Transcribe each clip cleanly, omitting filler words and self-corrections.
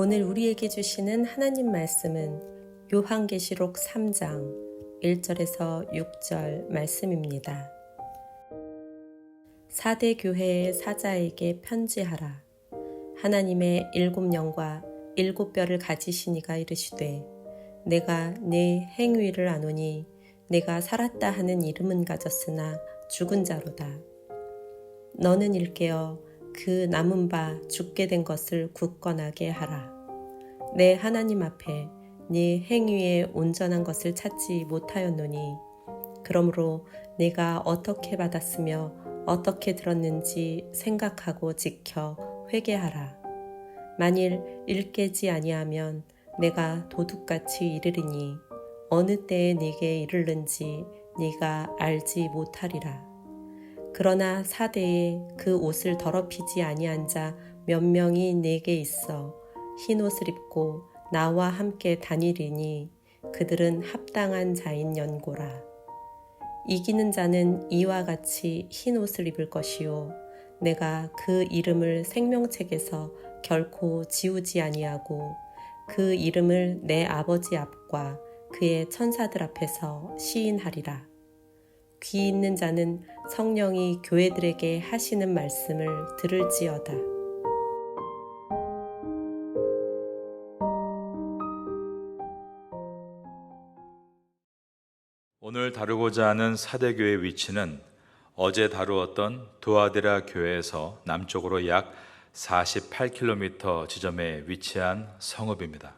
오늘 우리에게 주시는 하나님 말씀은 요한계시록 3장 1절에서 6절 말씀입니다. 사대 교회의 사자에게 편지하라. 하나님의 7영과 7뼈를 가지신 이가 이르시되 내가 네 행위를 아노니 내가 살았다 하는 이름은 가졌으나 죽은 자로다. 너는 일깨어 그 남은 바 죽게 된 것을 굳건하게 하라. 내 하나님 앞에 네 행위에 온전한 것을 찾지 못하였노니 그러므로 내가 어떻게 받았으며 어떻게 들었는지 생각하고 지켜 회개하라. 만일 일깨지 아니하면 내가 도둑같이 이르리니 어느 때에 네게 이르는지 네가 알지 못하리라. 그러나 사대에 그 옷을 더럽히지 아니한 자 몇 명이 내게 있어 흰 옷을 입고 나와 함께 다니리니 그들은 합당한 자인 연고라. 이기는 자는 이와 같이 흰 옷을 입을 것이요 내가 그 이름을 생명책에서 결코 지우지 아니하고 그 이름을 내 아버지 앞과 그의 천사들 앞에서 시인하리라. 귀 있는 자는 성령이 교회들에게 하시는 말씀을 들을지어다. 오늘 다루고자 하는 사대교회의 위치는 어제 다루었던 두아데라 교회에서 남쪽으로 약 48km 지점에 위치한 성읍입니다.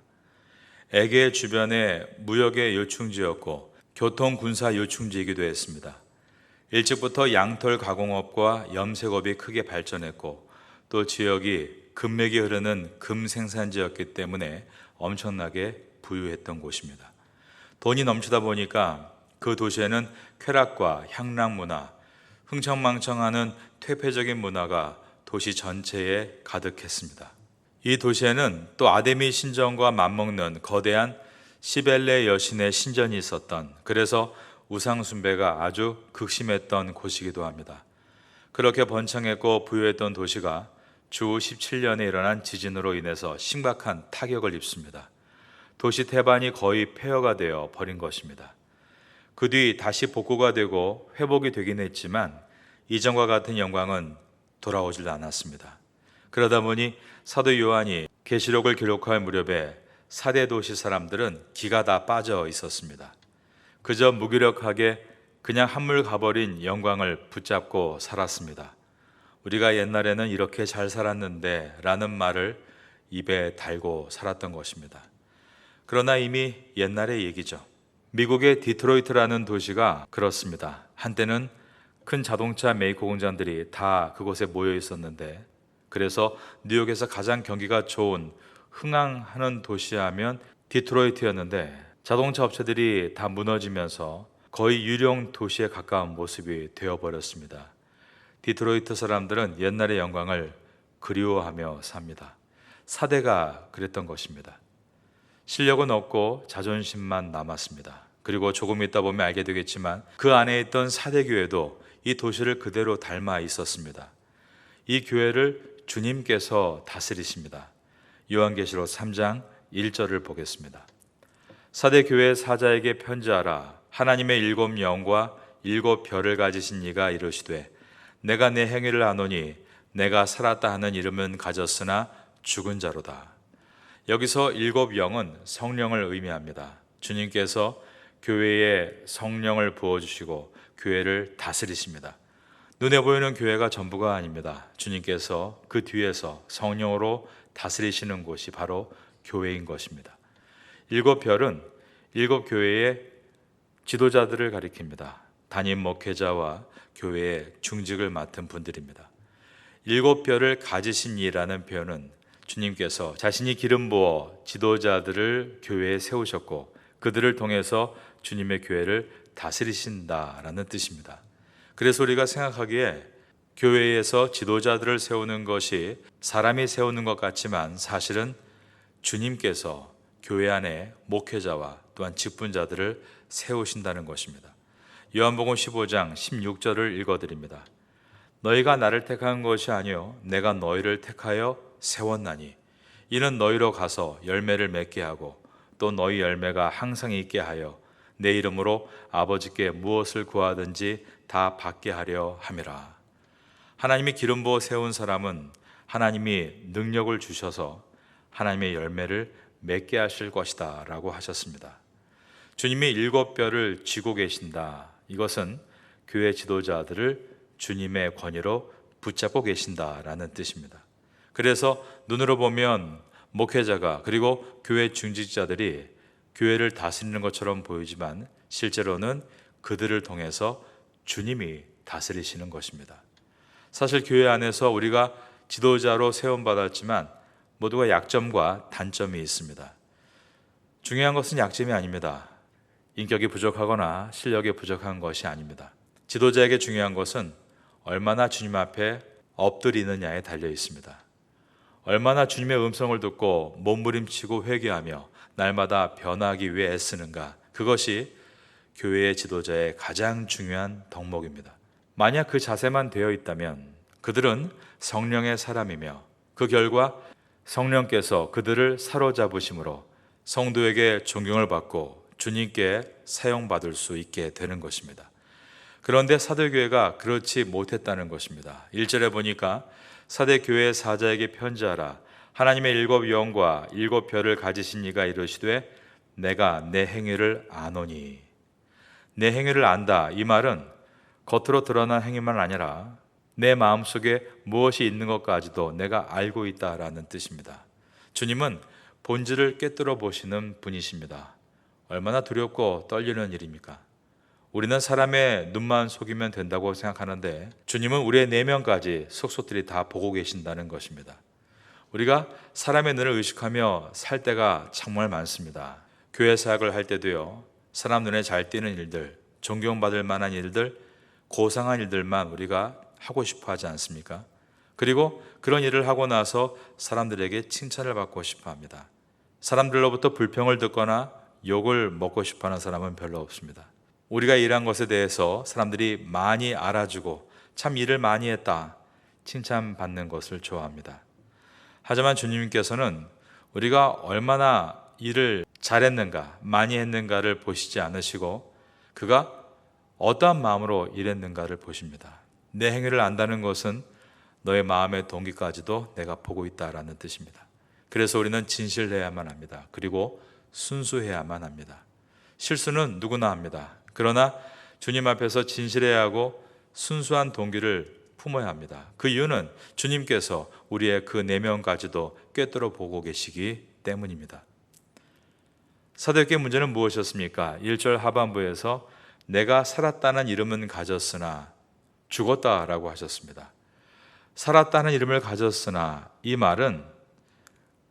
에게 주변의 무역의 요충지였고 교통 군사 요충지이기도 했습니다. 일찍부터 양털 가공업과 염색업이 크게 발전했고 또 지역이 금맥이 흐르는 금 생산지였기 때문에 엄청나게 부유했던 곳입니다. 돈이 넘치다 보니까 그 도시에는 쾌락과 향락 문화, 흥청망청하는 퇴폐적인 문화가 도시 전체에 가득했습니다. 이 도시에는 또 아데미 신전과 맞먹는 거대한 시벨레 여신의 신전이 있었던, 그래서 우상 숭배가 아주 극심했던 곳이기도 합니다. 그렇게 번창했고 부유했던 도시가 주 17년에 일어난 지진으로 인해서 심각한 타격을 입습니다. 도시 태반이 거의 폐허가 되어 버린 것입니다. 그 뒤 다시 복구가 되고 회복이 되긴 했지만 이전과 같은 영광은 돌아오질 않았습니다. 그러다 보니 사도 요한이 계시록을 기록할 무렵에 사대 도시 사람들은 기가 다 빠져 있었습니다. 그저 무기력하게 그냥 한물 가버린 영광을 붙잡고 살았습니다. 우리가 옛날에는 이렇게 잘 살았는데 라는 말을 입에 달고 살았던 것입니다. 그러나 이미 옛날의 얘기죠. 미국의 디트로이트라는 도시가 그렇습니다. 한때는 큰 자동차 메이커 공장들이 다 그곳에 모여 있었는데, 그래서 뉴욕에서 가장 경기가 좋은 흥황하는 도시 하면 디트로이트였는데 자동차 업체들이 다 무너지면서 거의 유령 도시에 가까운 모습이 되어버렸습니다. 디트로이트 사람들은 옛날의 영광을 그리워하며 삽니다. 사대가 그랬던 것입니다. 실력은 없고 자존심만 남았습니다. 그리고 조금 있다 보면 알게 되겠지만 그 안에 있던 사대교회도 이 도시를 그대로 닮아 있었습니다. 이 교회를 주님께서 다스리십니다. 요한계시록 3장 1절을 보겠습니다. 사대교회 사자에게 편지하라. 하나님의 7영과 7별을 가지신 이가 이르시되 내가 내 행위를 아노니 내가 살았다 하는 이름은 가졌으나 죽은 자로다. 여기서 7영은 성령을 의미합니다. 주님께서 교회에 성령을 부어주시고 교회를 다스리십니다. 눈에 보이는 교회가 전부가 아닙니다. 주님께서 그 뒤에서 성령으로 다스리시는 곳이 바로 교회인 것입니다. 7별은 7교회의 지도자들을 가리킵니다. 담임 목회자와 교회의 중직을 맡은 분들입니다. 7별을 가지신 이라는 표현은 주님께서 자신이 기름 부어 지도자들을 교회에 세우셨고 그들을 통해서 주님의 교회를 다스리신다라는 뜻입니다. 그래서 우리가 생각하기에 교회에서 지도자들을 세우는 것이 사람이 세우는 것 같지만 사실은 주님께서 교회 안에 목회자와 또한 직분자들을 세우신다는 것입니다. 요한복음 15장 16절을 읽어드립니다. 너희가 나를 택한 것이 아니요 내가 너희를 택하여 세웠나니 이는 너희로 가서 열매를 맺게 하고 또 너희 열매가 항상 있게 하여 내 이름으로 아버지께 무엇을 구하든지 다 받게 하려 함이라. 하나님이 기름 부어 세운 사람은 하나님이 능력을 주셔서 하나님의 열매를 맺게 하실 것이다 라고 하셨습니다. 주님이 7뼈를 쥐고 계신다. 이것은 교회 지도자들을 주님의 권위로 붙잡고 계신다라는 뜻입니다. 그래서 눈으로 보면 목회자가 그리고 교회 중직자들이 교회를 다스리는 것처럼 보이지만 실제로는 그들을 통해서 주님이 다스리시는 것입니다. 사실 교회 안에서 우리가 지도자로 세움받았지만 모두가 약점과 단점이 있습니다. 중요한 것은 약점이 아닙니다. 인격이 부족하거나 실력이 부족한 것이 아닙니다. 지도자에게 중요한 것은 얼마나 주님 앞에 엎드리느냐에 달려 있습니다. 얼마나 주님의 음성을 듣고 몸부림치고 회개하며 날마다 변화하기 위해 애쓰는가, 그것이 교회의 지도자의 가장 중요한 덕목입니다. 만약 그 자세만 되어 있다면 그들은 성령의 사람이며 그 결과 성령께서 그들을 사로잡으심으로 성도에게 존경을 받고 주님께 사용받을 수 있게 되는 것입니다. 그런데 사도교회가 그렇지 못했다는 것입니다. 1절에 보니까 사도교회 사자에게 편지하라. 하나님의 7 영과 7 별을 가지신 이가 이르시되 내가 내 행위를 아노니. 내 행위를 안다. 이 말은 겉으로 드러난 행위만 아니라 내 마음속에 무엇이 있는 것까지도 내가 알고 있다라는 뜻입니다. 주님은 본질을 꿰뚫어 보시는 분이십니다. 얼마나 두렵고 떨리는 일입니까? 우리는 사람의 눈만 속이면 된다고 생각하는데 주님은 우리의 내면까지 속속들이 다 보고 계신다는 것입니다. 우리가 사람의 눈을 의식하며 살 때가 정말 많습니다. 교회 사역을 할 때도요, 사람 눈에 잘 띄는 일들, 존경받을 만한 일들, 고상한 일들만 우리가 하고 싶어 하지 않습니까? 그리고 그런 일을 하고 나서 사람들에게 칭찬을 받고 싶어 합니다. 사람들로부터 불평을 듣거나 욕을 먹고 싶어 하는 사람은 별로 없습니다. 우리가 일한 것에 대해서 사람들이 많이 알아주고 참 일을 많이 했다, 칭찬받는 것을 좋아합니다. 하지만 주님께서는 우리가 얼마나 일을 잘했는가, 많이 했는가를 보시지 않으시고 그가 어떠한 마음으로 일했는가를 보십니다. 내 행위를 안다는 것은 너의 마음의 동기까지도 내가 보고 있다라는 뜻입니다. 그래서 우리는 진실해야만 합니다. 그리고 순수해야만 합니다. 실수는 누구나 합니다. 그러나 주님 앞에서 진실해야 하고 순수한 동기를 품어야 합니다. 그 이유는 주님께서 우리의 그 내면까지도 꿰뚫어 보고 계시기 때문입니다. 사도교의 문제는 무엇이었습니까? 1절 하반부에서 내가 살았다는 이름은 가졌으나 죽었다라고 하셨습니다. 살았다는 이름을 가졌으나 이 말은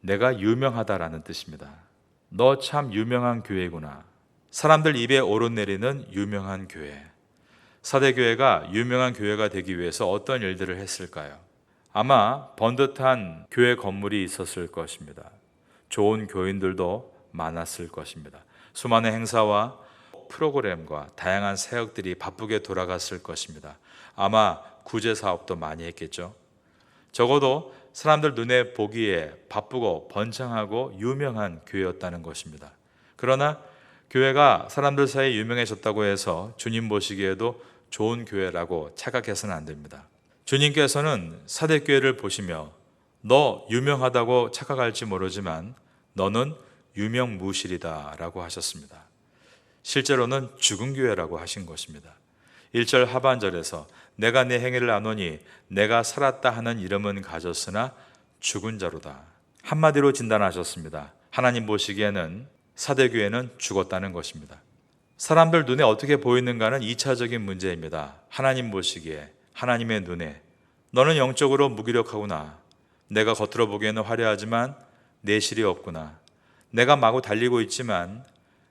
내가 유명하다라는 뜻입니다. 너 참 유명한 교회구나. 사람들 입에 오르내리는 유명한 교회. 사대교회가 유명한 교회가 되기 위해서 어떤 일들을 했을까요? 아마 번듯한 교회 건물이 있었을 것입니다. 좋은 교인들도 많았을 것입니다. 수많은 행사와 프로그램과 다양한 사역들이 바쁘게 돌아갔을 것입니다. 아마 구제 사업도 많이 했겠죠. 적어도 사람들 눈에 보기에 바쁘고 번창하고 유명한 교회였다는 것입니다. 그러나 교회가 사람들 사이에 유명해졌다고 해서 주님 보시기에도 좋은 교회라고 착각해서는 안 됩니다. 주님께서는 사대교회를 보시며 너 유명하다고 착각할지 모르지만 너는 유명무실이다 라고 하셨습니다. 실제로는 죽은 교회라고 하신 것입니다. 1절 하반절에서 내가 내 행위를 아노니 내가 살았다 하는 이름은 가졌으나 죽은 자로다. 한마디로 진단하셨습니다. 하나님 보시기에는 사대교회는 죽었다는 것입니다. 사람들 눈에 어떻게 보이는가는 2차적인 문제입니다. 하나님 보시기에, 하나님의 눈에 너는 영적으로 무기력하구나. 내가 겉으로 보기에는 화려하지만 내실이 없구나. 내가 마구 달리고 있지만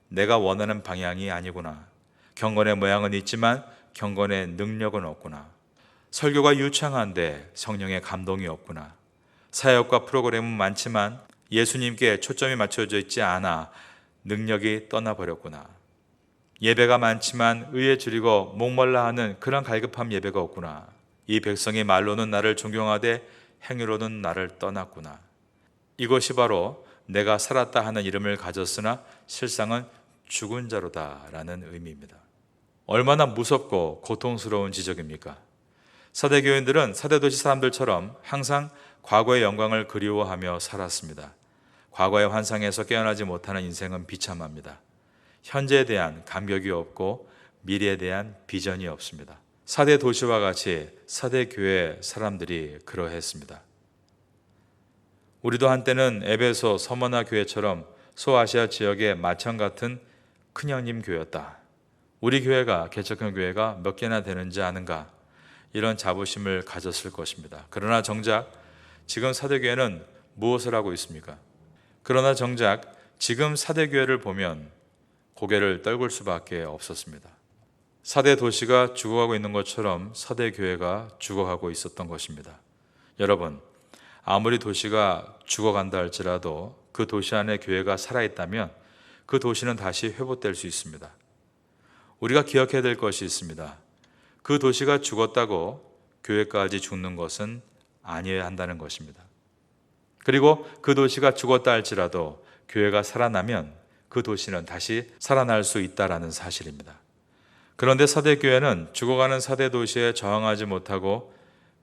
내가 원하는 방향이 아니구나. 경건의 모양은 있지만 경건의 능력은 없구나. 설교가 유창한데 성령의 감동이 없구나. 사역과 프로그램은 많지만 예수님께 초점이 맞춰져 있지 않아 능력이 떠나버렸구나. 예배가 많지만 의에 줄이고 목말라 하는 그런 갈급한 예배가 없구나. 이 백성이 말로는 나를 존경하되 행위로는 나를 떠났구나. 이것이 바로 내가 살았다 하는 이름을 가졌으나 실상은 죽은 자로다라는 의미입니다. 얼마나 무섭고 고통스러운 지적입니까? 사대 교인들은 사대 도시 사람들처럼 항상 과거의 영광을 그리워하며 살았습니다. 과거의 환상에서 깨어나지 못하는 인생은 비참합니다. 현재에 대한 감격이 없고 미래에 대한 비전이 없습니다. 사대 도시와 같이 사대 교회 사람들이 그러했습니다. 우리도 한때는 에베소 서머나 교회처럼 소아시아 지역의 마천 같은 큰형님 교회였다. 우리 교회가 개척한 교회가 몇 개나 되는지 아는가? 이런 자부심을 가졌을 것입니다. 그러나 정작 지금 사대교회는 무엇을 하고 있습니까? 그러나 정작 지금 사대교회를 보면 고개를 떨굴 수밖에 없었습니다. 사대 도시가 죽어가고 있는 것처럼 사대교회가 죽어가고 있었던 것입니다. 여러분, 아무리 도시가 죽어간다 할지라도 그 도시 안에 교회가 살아있다면 그 도시는 다시 회복될 수 있습니다. 우리가 기억해야 될 것이 있습니다. 그 도시가 죽었다고 교회까지 죽는 것은 아니어야 한다는 것입니다. 그리고 그 도시가 죽었다 할지라도 교회가 살아나면 그 도시는 다시 살아날 수 있다라는 사실입니다. 그런데 사대교회는 죽어가는 사대 도시에 저항하지 못하고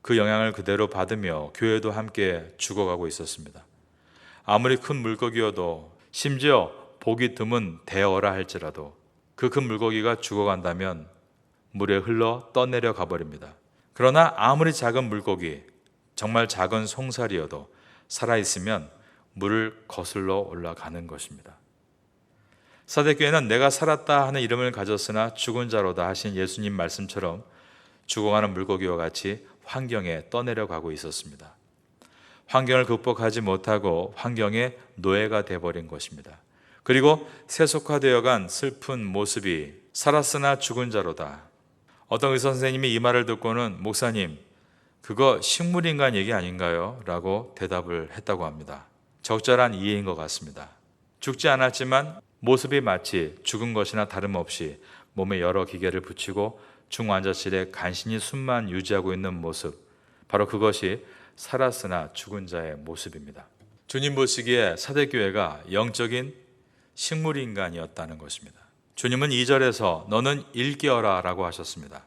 그 영향을 그대로 받으며 교회도 함께 죽어가고 있었습니다. 아무리 큰 물고기여도 심지어 보기 드문 대어라 할지라도 그 큰 물고기가 죽어간다면 물에 흘러 떠내려 가버립니다. 그러나 아무리 작은 물고기, 정말 작은 송사리여도 살아있으면 물을 거슬러 올라가는 것입니다. 사대교회는 내가 살았다 하는 이름을 가졌으나 죽은 자로다 하신 예수님 말씀처럼 죽어가는 물고기와 같이 환경에 떠내려가고 있었습니다. 환경을 극복하지 못하고 환경의 노예가 되어버린 것입니다. 그리고 세속화되어간 슬픈 모습이 살았으나 죽은 자로다. 어떤 의사 선생님이 이 말을 듣고는 목사님, 그거 식물인간 얘기 아닌가요? 라고 대답을 했다고 합니다. 적절한 이해인 것 같습니다. 죽지 않았지만 모습이 마치 죽은 것이나 다름없이 몸에 여러 기계를 붙이고 중환자실에 간신히 숨만 유지하고 있는 모습, 바로 그것이 살았으나 죽은 자의 모습입니다. 주님 보시기에 사대교회가 영적인 식물인간이었다는 것입니다. 주님은 2절에서 너는 일깨어라 라고 하셨습니다.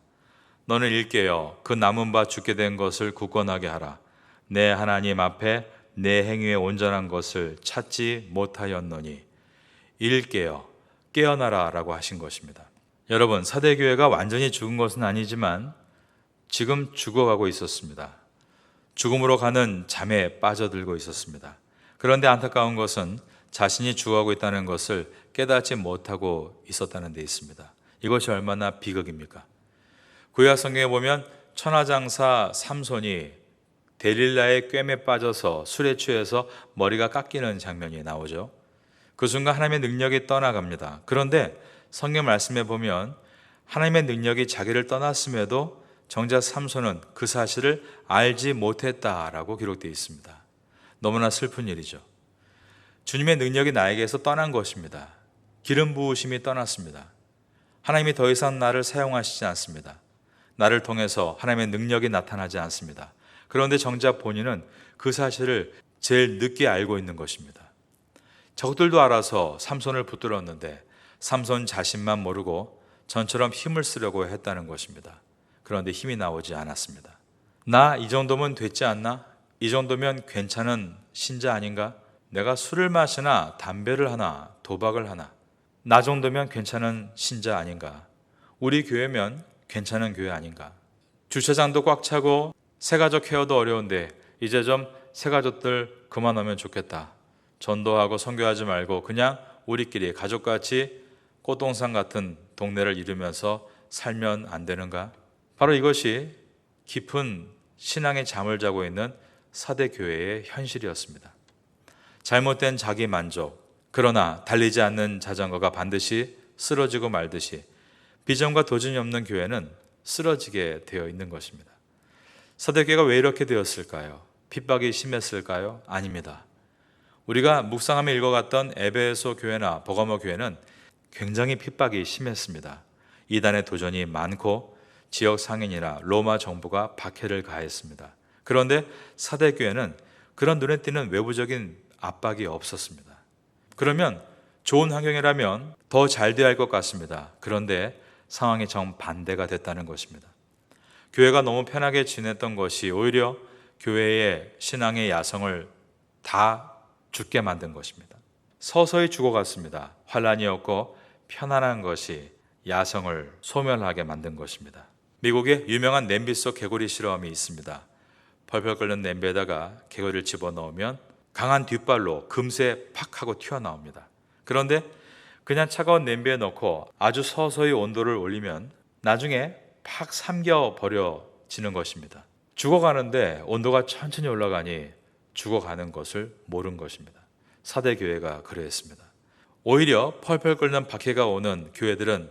너는 일깨어 그 남은 바 죽게 된 것을 굳건하게 하라. 내 하나님 앞에 내 행위에 온전한 것을 찾지 못하였노니 일깨어 깨어나라 라고 하신 것입니다. 여러분, 사대교회가 완전히 죽은 것은 아니지만 지금 죽어가고 있었습니다. 죽음으로 가는 잠에 빠져들고 있었습니다. 그런데 안타까운 것은 자신이 죽어가고 있다는 것을 깨닫지 못하고 있었다는 데 있습니다. 이것이 얼마나 비극입니까? 구약 성경에 보면 천하장사 삼손이 데릴라의 꿰매 빠져서 술에 취해서 머리가 깎이는 장면이 나오죠. 그 순간 하나님의 능력이 떠나갑니다. 그런데 성경 말씀에 보면 하나님의 능력이 자기를 떠났음에도 정작 삼손은 그 사실을 알지 못했다라고 기록되어 있습니다. 너무나 슬픈 일이죠. 주님의 능력이 나에게서 떠난 것입니다. 기름 부으심이 떠났습니다. 하나님이 더 이상 나를 사용하시지 않습니다. 나를 통해서 하나님의 능력이 나타나지 않습니다. 그런데 정작 본인은 그 사실을 제일 늦게 알고 있는 것입니다. 적들도 알아서 삼손을 붙들었는데 삼손 자신만 모르고 전처럼 힘을 쓰려고 했다는 것입니다. 그런데 힘이 나오지 않았습니다. 나 이 정도면 됐지 않나? 이 정도면 괜찮은 신자 아닌가? 내가 술을 마시나 담배를 하나 도박을 하나 나 정도면 괜찮은 신자 아닌가? 우리 교회면 괜찮은 교회 아닌가? 주차장도 꽉 차고 새가족 케어도 어려운데 이제 좀 새가족들 그만하면 좋겠다. 전도하고 선교하지 말고 그냥 우리끼리 가족같이 꽃동산 같은 동네를 이루면서 살면 안 되는가? 바로 이것이 깊은 신앙의 잠을 자고 있는 사대교회의 현실이었습니다. 잘못된 자기 만족, 그러나 달리지 않는 자전거가 반드시 쓰러지고 말듯이 비전과 도전이 없는 교회는 쓰러지게 되어 있는 것입니다. 사대교회가 왜 이렇게 되었을까요? 핍박이 심했을까요? 아닙니다. 우리가 묵상하며 읽어갔던 에베소 교회나 버가모 교회는 굉장히 핍박이 심했습니다. 이단의 도전이 많고 지역 상인이나 로마 정부가 박해를 가했습니다. 그런데 사대교회는 그런 눈에 띄는 외부적인 압박이 없었습니다. 그러면 좋은 환경이라면 더 잘 돼야 할 것 같습니다. 그런데 상황이 정반대가 됐다는 것입니다. 교회가 너무 편하게 지냈던 것이 오히려 교회의 신앙의 야성을 다 죽게 만든 것입니다. 서서히 죽어갔습니다. 환란이었고 편안한 것이 야성을 소멸하게 만든 것입니다. 미국에 유명한 냄비 속 개구리 실험이 있습니다. 펄펄 끓는 냄비에다가 개구리를 집어넣으면 강한 뒷발로 금세 팍 하고 튀어나옵니다. 그런데 그냥 차가운 냄비에 넣고 아주 서서히 온도를 올리면 나중에 팍 삼겨 버려지는 것입니다. 죽어가는데 온도가 천천히 올라가니 죽어가는 것을 모른 것입니다. 사대교회가 그러했습니다. 오히려 펄펄 끓는 박해가 오는 교회들은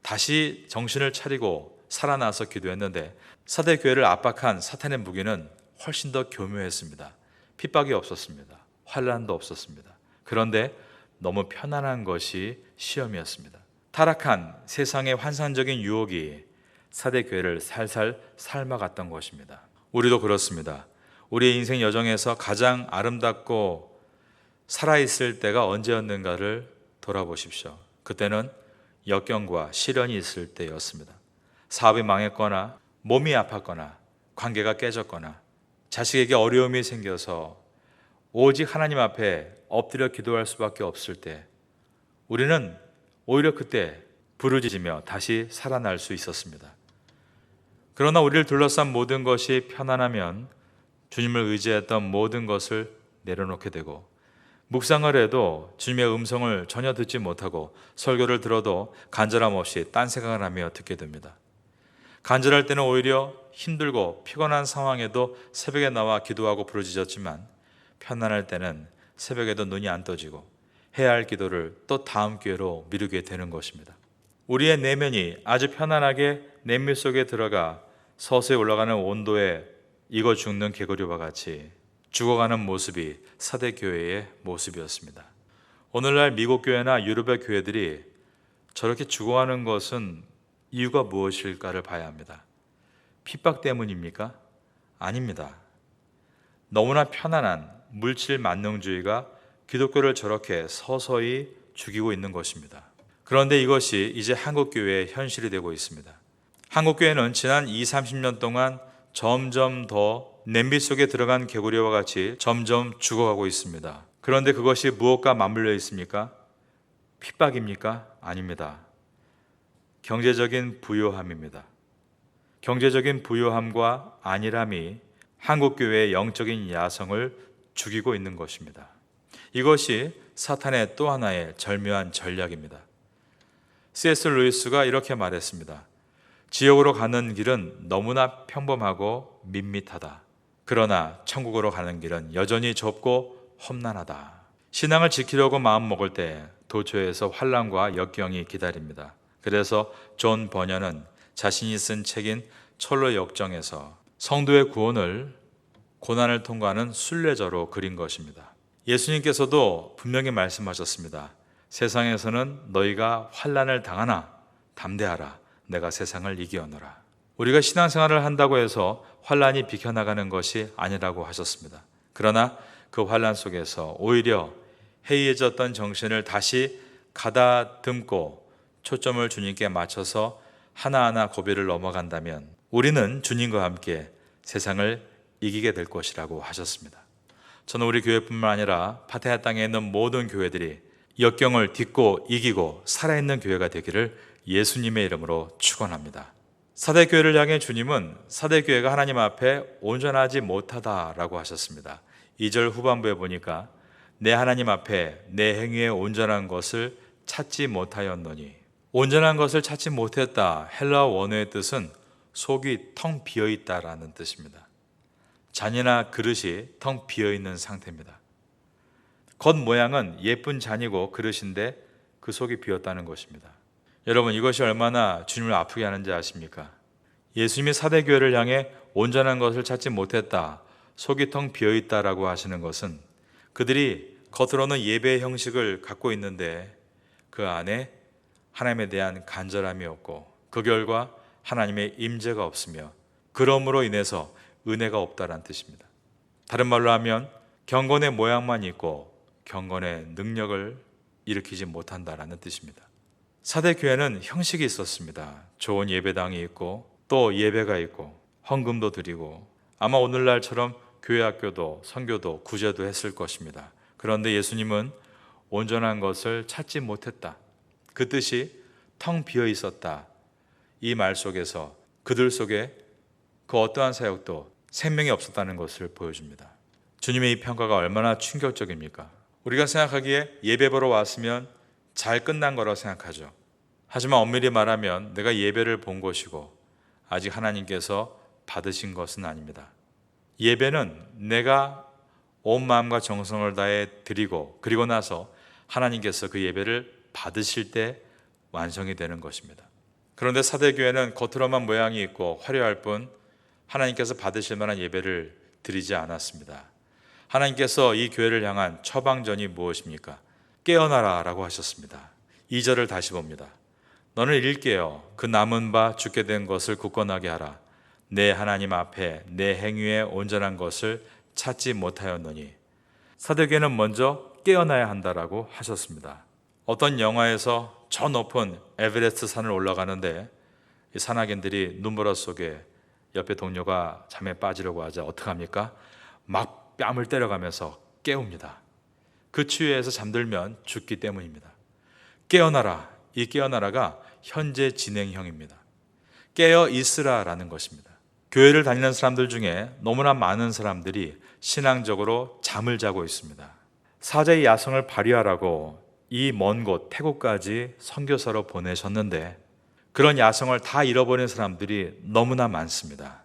다시 정신을 차리고 살아나서 기도했는데 사대교회를 압박한 사탄의 무기는 훨씬 더 교묘했습니다. 핍박이 없었습니다. 환란도 없었습니다. 그런데 너무 편안한 것이 시험이었습니다. 타락한 세상의 환상적인 유혹이 사대교회를 살살 삶아갔던 것입니다. 우리도 그렇습니다. 우리의 인생 여정에서 가장 아름답고 살아있을 때가 언제였는가를 돌아보십시오. 그때는 역경과 시련이 있을 때였습니다. 사업이 망했거나 몸이 아팠거나 관계가 깨졌거나 자식에게 어려움이 생겨서 오직 하나님 앞에 엎드려 기도할 수밖에 없을 때 우리는 오히려 그때 부르짖으며 다시 살아날 수 있었습니다. 그러나 우리를 둘러싼 모든 것이 편안하면 주님을 의지했던 모든 것을 내려놓게 되고 묵상을 해도 주님의 음성을 전혀 듣지 못하고 설교를 들어도 간절함 없이 딴 생각을 하며 듣게 됩니다. 간절할 때는 오히려 힘들고 피곤한 상황에도 새벽에 나와 기도하고 부르짖었지만 편안할 때는 새벽에도 눈이 안 떠지고 해야 할 기도를 또 다음 기회로 미루게 되는 것입니다. 우리의 내면이 아주 편안하게 냄비 속에 들어가 서서히 올라가는 온도에 익어 죽는 개구리와 같이 죽어가는 모습이 사대교회의 모습이었습니다. 오늘날 미국 교회나 유럽의 교회들이 저렇게 죽어가는 것은 이유가 무엇일까를 봐야 합니다. 핍박 때문입니까? 아닙니다. 너무나 편안한 물질 만능주의가 기독교를 저렇게 서서히 죽이고 있는 것입니다. 그런데 이것이 이제 한국교회의 현실이 되고 있습니다. 한국교회는 지난 20-30년 동안 점점 더 냄비 속에 들어간 개구리와 같이 점점 죽어가고 있습니다. 그런데 그것이 무엇과 맞물려 있습니까? 핍박입니까? 아닙니다. 경제적인 부요함입니다. 경제적인 부요함과 안일함이 한국교회의 영적인 야성을 죽이고 있는 것입니다. 이것이 사탄의 또 하나의 절묘한 전략입니다. C.S. 루이스가 이렇게 말했습니다. 지옥으로 가는 길은 너무나 평범하고 밋밋하다. 그러나 천국으로 가는 길은 여전히 좁고 험난하다. 신앙을 지키려고 마음먹을 때 도처에서 환난과 역경이 기다립니다. 그래서 존 버녀는 자신이 쓴 책인 철로 역정에서 성도의 구원을 고난을 통과하는 순례자로 그린 것입니다. 예수님께서도 분명히 말씀하셨습니다. 세상에서는 너희가 환난을 당하나 담대하라. 내가 세상을 이기었노라. 우리가 신앙생활을 한다고 해서 환난이 비켜나가는 것이 아니라고 하셨습니다. 그러나 그 환난 속에서 오히려 해이해졌던 정신을 다시 가다듬고 초점을 주님께 맞춰서 하나하나 고비를 넘어간다면 우리는 주님과 함께 세상을 이기게 될 것이라고 하셨습니다. 저는 우리 교회뿐만 아니라 파타야 땅에 있는 모든 교회들이 역경을 딛고 이기고 살아있는 교회가 되기를 예수님의 이름으로 축원합니다. 사대교회를 향해 주님은 사대교회가 하나님 앞에 온전하지 못하다라고 하셨습니다. 2절 후반부에 보니까 내 하나님 앞에 내 행위에 온전한 것을 찾지 못하였노니, 온전한 것을 찾지 못했다, 헬라어 원어의 뜻은 속이 텅 비어있다라는 뜻입니다. 잔이나 그릇이 텅 비어있는 상태입니다. 겉모양은 예쁜 잔이고 그릇인데 그 속이 비었다는 것입니다. 여러분, 이것이 얼마나 주님을 아프게 하는지 아십니까? 예수님이 사대교회를 향해 온전한 것을 찾지 못했다, 속이 텅 비어있다라고 하시는 것은 그들이 겉으로는 예배의 형식을 갖고 있는데 그 안에 하나님에 대한 간절함이 없고 그 결과 하나님의 임재가 없으며 그러므로 인해서 은혜가 없다라는 뜻입니다. 다른 말로 하면 경건의 모양만 있고 경건의 능력을 일으키지 못한다라는 뜻입니다. 사대 교회는 형식이 있었습니다. 좋은 예배당이 있고 또 예배가 있고 헌금도 드리고 아마 오늘날처럼 교회 학교도 선교도 구제도 했을 것입니다. 그런데 예수님은 온전한 것을 찾지 못했다. 그 뜻이 텅 비어 있었다. 이 말 속에서 그들 속에 그 어떠한 사역도 생명이 없었다는 것을 보여줍니다. 주님의 이 평가가 얼마나 충격적입니까? 우리가 생각하기에 예배 보러 왔으면 잘 끝난 거라고 생각하죠. 하지만 엄밀히 말하면 내가 예배를 본 것이고 아직 하나님께서 받으신 것은 아닙니다. 예배는 내가 온 마음과 정성을 다해 드리고 그리고 나서 하나님께서 그 예배를 받으실 때 완성이 되는 것입니다. 그런데 사대교회는 겉으로만 모양이 있고 화려할 뿐 하나님께서 받으실 만한 예배를 드리지 않았습니다. 하나님께서 이 교회를 향한 처방전이 무엇입니까? 깨어나라 라고 하셨습니다. 2절을 다시 봅니다. 너는 일깨어 그 남은 바 죽게 된 것을 굳건하게 하라. 내 하나님 앞에 내 행위에 온전한 것을 찾지 못하였노니. 사대교회는 먼저 깨어나야 한다라고 하셨습니다. 어떤 영화에서 저 높은 에베레스트 산을 올라가는데 이 산악인들이 눈보라 속에 옆에 동료가 잠에 빠지려고 하자 어떡합니까? 막 뺨을 때려가면서 깨웁니다. 그 추위에서 잠들면 죽기 때문입니다. 깨어나라. 이 깨어나라가 현재 진행형입니다. 깨어 있으라라는 것입니다. 교회를 다니는 사람들 중에 너무나 많은 사람들이 신앙적으로 잠을 자고 있습니다. 사자의 야성을 발휘하라고 이 먼 곳 태국까지 선교사로 보내셨는데 그런 야성을 다 잃어버린 사람들이 너무나 많습니다.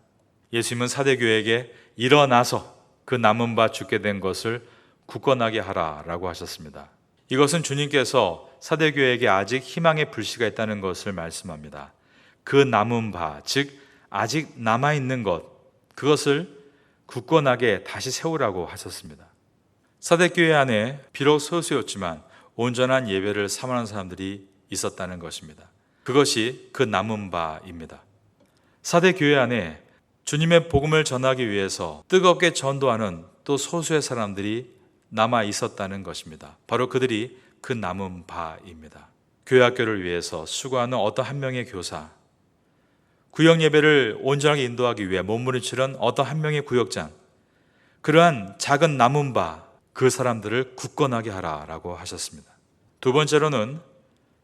예수님은 사대교회에게 일어나서 그 남은 바 죽게 된 것을 굳건하게 하라라고 하셨습니다. 이것은 주님께서 사대교회에게 아직 희망의 불씨가 있다는 것을 말씀합니다. 그 남은 바, 즉 아직 남아있는 것, 그것을 굳건하게 다시 세우라고 하셨습니다. 사대교회 안에 비록 소수였지만 온전한 예배를 사모하는 사람들이 있었다는 것입니다. 그것이 그 남은 바입니다. 사대교회 안에 주님의 복음을 전하기 위해서 뜨겁게 전도하는 또 소수의 사람들이 남아 있었다는 것입니다. 바로 그들이 그 남은 바입니다. 교회 학교를 위해서 수고하는 어떤 한 명의 교사, 구역 예배를 온전하게 인도하기 위해 몸부림치는 어떤 한 명의 구역장, 그러한 작은 남은 바, 그 사람들을 굳건하게 하라라고 하셨습니다. 두 번째로는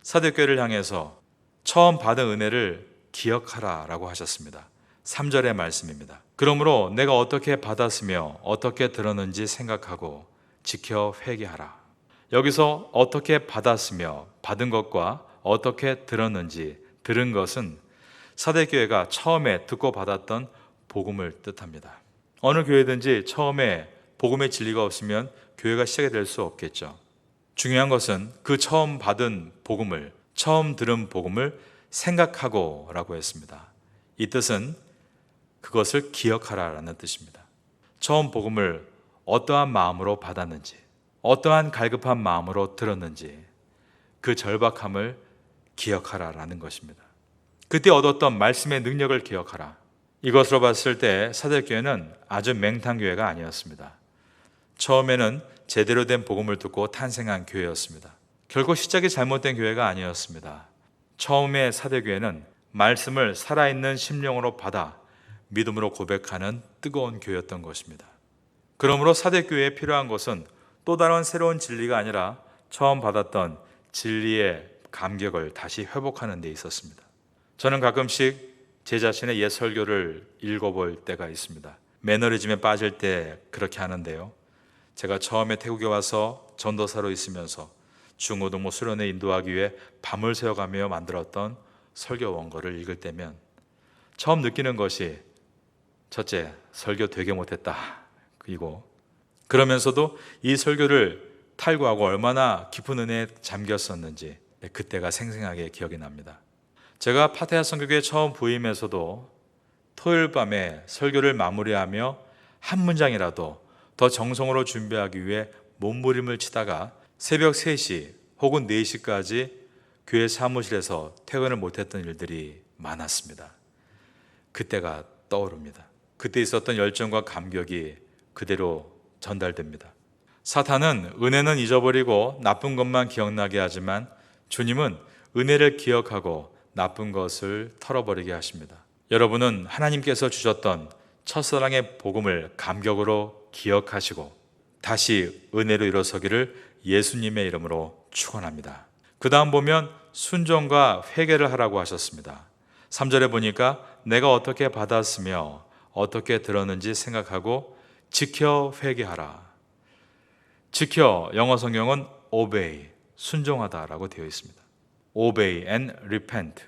사대교회를 향해서 처음 받은 은혜를 기억하라라고 하셨습니다. 3절의 말씀입니다. 그러므로 내가 어떻게 받았으며 어떻게 들었는지 생각하고 지켜 회개하라. 여기서 어떻게 받았으며 받은 것과 어떻게 들었는지 들은 것은 사대교회가 처음에 듣고 받았던 복음을 뜻합니다. 어느 교회든지 처음에 복음의 진리가 없으면 교회가 시작이 될 수 없겠죠. 중요한 것은 그 처음 받은 복음을, 처음 들은 복음을 생각하고 라고 했습니다. 이 뜻은 그것을 기억하라라는 뜻입니다. 처음 복음을 어떠한 마음으로 받았는지, 어떠한 갈급한 마음으로 들었는지 그 절박함을 기억하라라는 것입니다. 그때 얻었던 말씀의 능력을 기억하라. 이것으로 봤을 때 사대교회는 아주 맹탕교회가 아니었습니다. 처음에는 제대로 된 복음을 듣고 탄생한 교회였습니다. 결코 시작이 잘못된 교회가 아니었습니다. 처음에 사대교회는 말씀을 살아있는 심령으로 받아 믿음으로 고백하는 뜨거운 교회였던 것입니다. 그러므로 사대교회에 필요한 것은 또 다른 새로운 진리가 아니라 처음 받았던 진리의 감격을 다시 회복하는 데 있었습니다. 저는 가끔씩 제 자신의 옛 설교를 읽어볼 때가 있습니다. 매너리즘에 빠질 때 그렇게 하는데요. 제가 처음에 태국에 와서 전도사로 있으면서 중고등부 수련회 인도하기 위해 밤을 새워가며 만들었던 설교 원고를 읽을 때면 처음 느끼는 것이 첫째, 설교 되게 못했다. 그리고 그러면서도 이 설교를 탈구하고 얼마나 깊은 은혜에 잠겼었는지 그때가 생생하게 기억이 납니다. 제가 파테아 선교교회 처음 부임해서도 토요일 밤에 설교를 마무리하며 한 문장이라도 더 정성으로 준비하기 위해 몸부림을 치다가 새벽 3시 혹은 4시까지 교회 사무실에서 퇴근을 못했던 일들이 많았습니다. 그때가 떠오릅니다. 그때 있었던 열정과 감격이 그대로 전달됩니다. 사탄은 은혜는 잊어버리고 나쁜 것만 기억나게 하지만 주님은 은혜를 기억하고 나쁜 것을 털어버리게 하십니다. 여러분은 하나님께서 주셨던 첫사랑의 복음을 감격으로 기억하시고 다시 은혜로 일어서기를 예수님의 이름으로 축원합니다. 그 다음 보면 순종과 회개를 하라고 하셨습니다. 3절에 보니까 내가 어떻게 받았으며 어떻게 들었는지 생각하고 지켜 회개하라. 지켜, 영어 성경은 obey, 순종하다라고 되어 있습니다. obey and repent,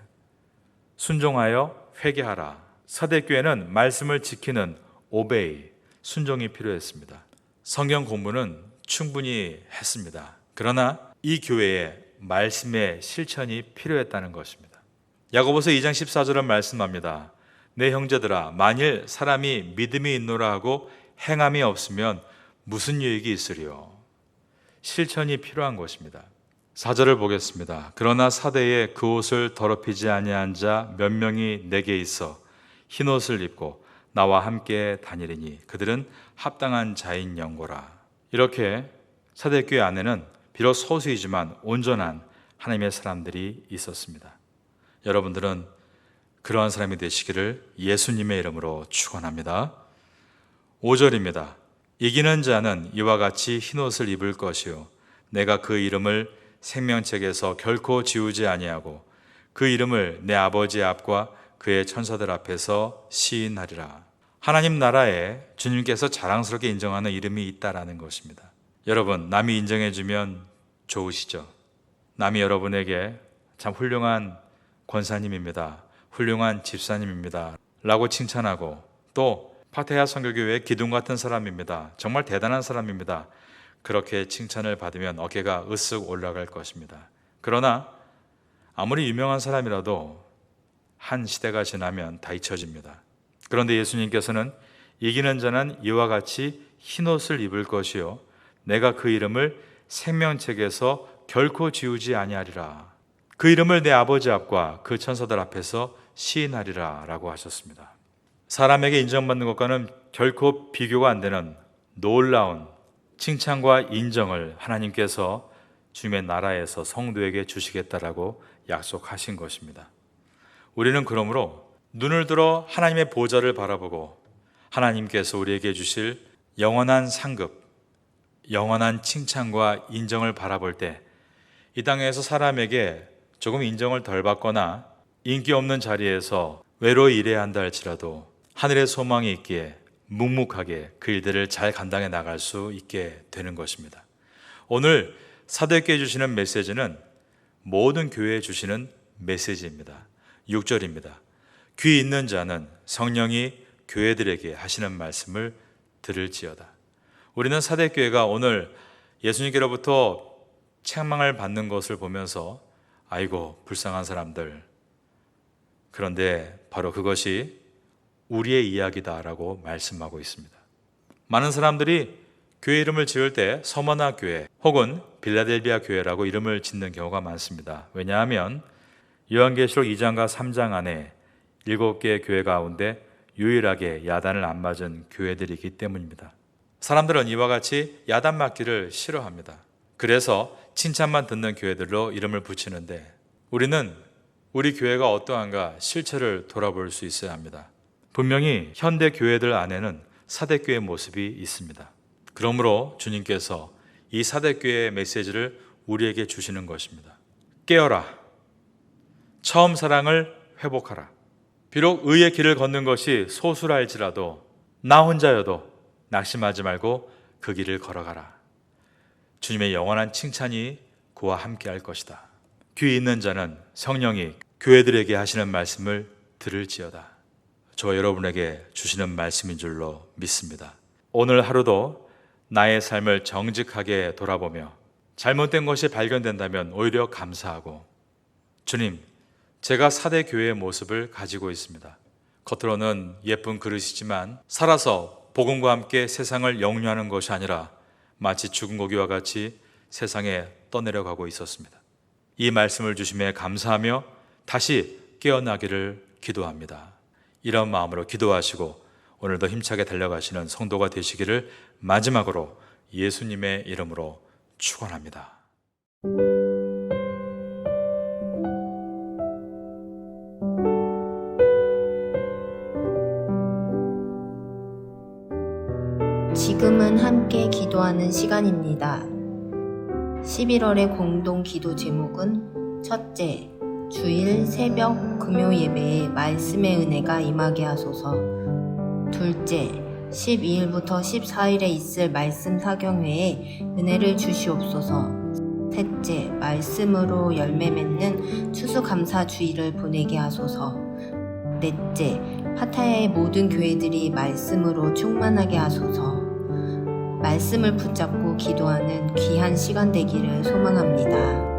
순종하여 회개하라. 사대교회는 말씀을 지키는 obey, 순종이 필요했습니다. 성경 공부는 충분히 했습니다. 그러나 이 교회에 말씀의 실천이 필요했다는 것입니다. 야고보서 2장 14절은 말씀합니다. 내 형제들아, 만일 사람이 믿음이 있노라 하고 행함이 없으면 무슨 유익이 있으리요? 실천이 필요한 것입니다. 4절을 보겠습니다. 그러나 사대에 그 옷을 더럽히지 아니한 자 몇 명이 내게 있어 흰 옷을 입고 나와 함께 다니리니 그들은 합당한 자인 영고라. 이렇게 사대교회 안에는 비록 소수이지만 온전한 하나님의 사람들이 있었습니다. 여러분들은 그러한 사람이 되시기를 예수님의 이름으로 축원합니다. 5절입니다. 이기는 자는 이와 같이 흰 옷을 입을 것이요 내가 그 이름을 생명책에서 결코 지우지 아니하고 그 이름을 내 아버지 앞과 그의 천사들 앞에서 시인하리라. 하나님 나라에 주님께서 자랑스럽게 인정하는 이름이 있다라는 것입니다. 여러분, 남이 인정해주면 좋으시죠? 남이 여러분에게 참 훌륭한 권사님입니다, 훌륭한 집사님입니다 라고 칭찬하고 또 파테야 선교교회의 기둥 같은 사람입니다, 정말 대단한 사람입니다, 그렇게 칭찬을 받으면 어깨가 으쓱 올라갈 것입니다. 그러나 아무리 유명한 사람이라도 한 시대가 지나면 다 잊혀집니다. 그런데 예수님께서는 이기는 자는 이와 같이 흰 옷을 입을 것이요 내가 그 이름을 생명책에서 결코 지우지 아니하리라. 그 이름을 내 아버지 앞과 그 천사들 앞에서 시인하리라 라고 하셨습니다. 사람에게 인정받는 것과는 결코 비교가 안 되는 놀라운 칭찬과 인정을 하나님께서 주님의 나라에서 성도에게 주시겠다라고 약속하신 것입니다. 우리는 그러므로 눈을 들어 하나님의 보좌를 바라보고 하나님께서 우리에게 주실 영원한 상급, 영원한 칭찬과 인정을 바라볼 때 이 땅에서 사람에게 조금 인정을 덜 받거나 인기 없는 자리에서 외로이 일해야 한다 할지라도 하늘의 소망이 있기에 묵묵하게 그 일들을 잘 감당해 나갈 수 있게 되는 것입니다. 오늘 사도에게 주시는 메시지는 모든 교회에 주시는 메시지입니다. 6절입니다. 귀 있는 자는 성령이 교회들에게 하시는 말씀을 들을지어다. 우리는 사대교회가 오늘 예수님께로부터 책망을 받는 것을 보면서 아이고 불쌍한 사람들, 그런데 바로 그것이 우리의 이야기다라고 말씀하고 있습니다. 많은 사람들이 교회 이름을 지을 때 서머나 교회 혹은 빌라델비아 교회라고 이름을 짓는 경우가 많습니다. 왜냐하면 요한계시록 2장과 3장 안에 7개의 교회 가운데 유일하게 야단을 안 맞은 교회들이기 때문입니다. 사람들은 이와 같이 야단 맞기를 싫어합니다. 그래서 칭찬만 듣는 교회들로 이름을 붙이는데 우리는 우리 교회가 어떠한가 실체를 돌아볼 수 있어야 합니다. 분명히 현대 교회들 안에는 사대교회의 모습이 있습니다. 그러므로 주님께서 이 사대교회의 메시지를 우리에게 주시는 것입니다. 깨어라. 처음 사랑을 회복하라. 비록 의의 길을 걷는 것이 소수라 할지라도 나 혼자여도 낙심하지 말고 그 길을 걸어가라. 주님의 영원한 칭찬이 그와 함께 할 것이다. 귀 있는 자는 성령이 교회들에게 하시는 말씀을 들을지어다. 저와 여러분에게 주시는 말씀인 줄로 믿습니다. 오늘 하루도 나의 삶을 정직하게 돌아보며 잘못된 것이 발견된다면 오히려 감사하고 주님, 제가 사대 교회의 모습을 가지고 있습니다. 겉으로는 예쁜 그릇이지만 살아서 복음과 함께 세상을 영유하는 것이 아니라 마치 죽은 고기와 같이 세상에 떠내려가고 있었습니다. 이 말씀을 주심에 감사하며 다시 깨어나기를 기도합니다. 이런 마음으로 기도하시고 오늘도 힘차게 달려가시는 성도가 되시기를 마지막으로 예수님의 이름으로 축원합니다. 지금은 함께 기도하는 시간입니다. 11월의 공동 기도 제목은 첫째, 주일 새벽 금요 예배에 말씀의 은혜가 임하게 하소서. 둘째, 12일부터 14일에 있을 말씀 사경회에 은혜를 주시옵소서. 셋째, 말씀으로 열매 맺는 추수감사 주일을 보내게 하소서. 넷째, 파타야의 모든 교회들이 말씀으로 충만하게 하소서. 말씀을 붙잡고 기도하는 귀한 시간 되기를 소망합니다.